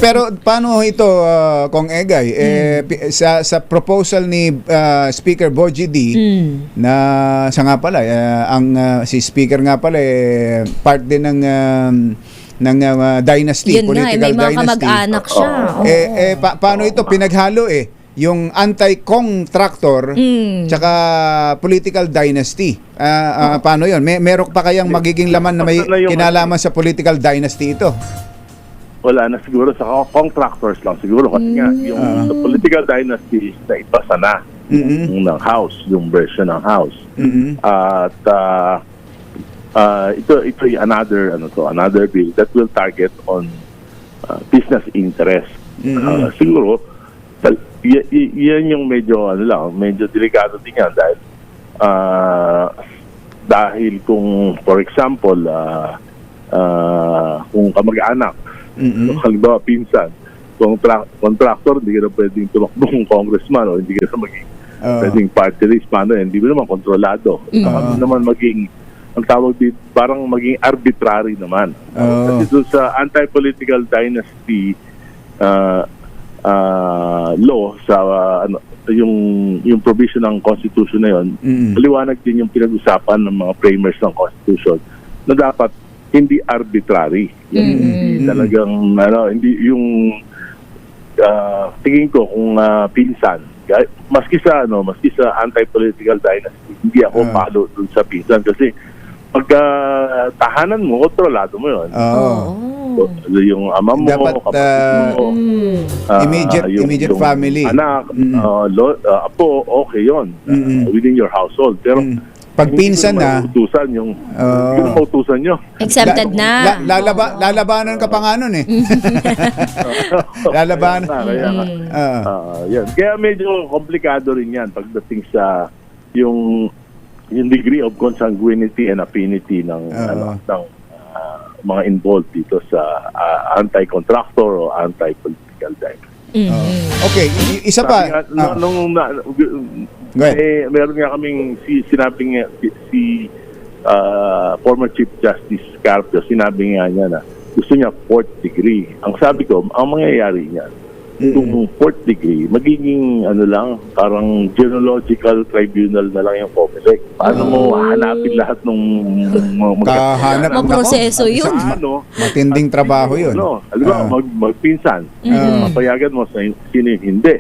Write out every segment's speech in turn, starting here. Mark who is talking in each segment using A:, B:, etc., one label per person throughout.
A: Pero paano ito, Kong Egay? Sa proposal ni Speaker Bogie D, na siya nga pala, si Speaker nga pala, part din ng dynasty,
B: Yun nga,
A: political
B: may mga
A: dynasty.
B: kamag-anak siya.
A: Paano ito pinaghalo yung anti-contractor tsaka political dynasty? Paano yun? Meron pa kayang magiging laman na may kinalaman sa political dynasty ito?
C: Wala na siguro sa contractors lang siguro kasi nga yung sa political dynasty na ipasa na ng House, yung version ng House. At ito another bill that will target on business interest. Siguro yan yung medyo medyo delikado din yan dahil kung for example kung kamag-anak, halimbawa pinsan, contractor, hindi ka na pwedeng tumakbong congressman o hindi ka na maging pwedeng party list, paano hindi mo naman kontrolado. Hindi naman maging, ang tawag dito, parang maging arbitrary naman. Kasi doon sa anti-political dynasty law, sa yung provision ng Constitution na yun, maliwanag din yung pinag-usapan ng mga framers ng Constitution na dapat hindi arbitrary. Hindi talagang hindi yung tingin ko kung pinsan, maski sa anti-political dynasty, hindi ako palo dun sa pinsan kasi pagka tahanan mo, kontrolado mo yun. Yung ama mo,
A: dapat
C: kapatid mo,
A: immediate family,
C: anak, apo, okay yun, within your household. Pero
A: pag pinsan na,
C: utusan yung utusan nyo.
B: Exempted na.
A: Lalabanan ka pa nga nun Lalabanan.
C: Yan. Kaya medyo komplikado rin yan pagdating sa yung degree of consanguinity and affinity ng mga involved dito sa anti-contractor o anti-political dynasty.
A: Okay, isa pa.
C: Meron nga kaming sinabing si former Chief Justice Carpio, sinabi nga niya na gusto niya 4th degree. Ang sabi ko, ang mangyayari niya, kung 4th degree, magiging parang genealogical tribunal na lang yung COMELEC. Paano mo hahanapin lahat ng
A: kahanap
B: ng proseso yun?
A: Matinding trabaho yun.
C: Halimbawa, magpinsan, mapayagan mo sa sino hindi.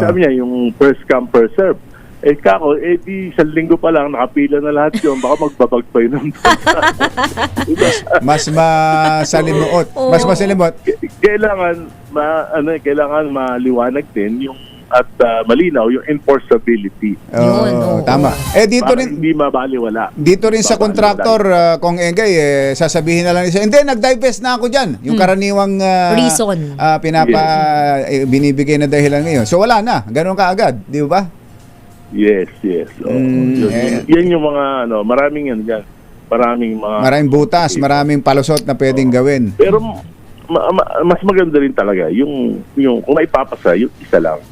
C: Sabi niya, yung first come, first serve. Kako, di sa linggo pa lang, nakapila na lahat yun. Baka magbabag pa yun.
A: Mas masalimuot. Mas masalimuot.
C: Kailangan maliwanag din yung at malinaw yung enforceability.
A: Tama. Dito rin
C: hindi mabaliwala.
A: Dito rin sa contractor, Kong Egay, sasabihin na lang isa, hindi, nag-divest na ako dyan. Yung karaniwang
B: reason.
A: Binibigay na dahilan ngayon. So wala na. Ganun kaagad. Di ba?
C: Yes. Yan yung mga maraming yan dyan. Maraming
A: butas, maraming palusot na pwedeng gawin.
C: Pero mas maganda rin talaga yung kung maipapasa, yung isa lang.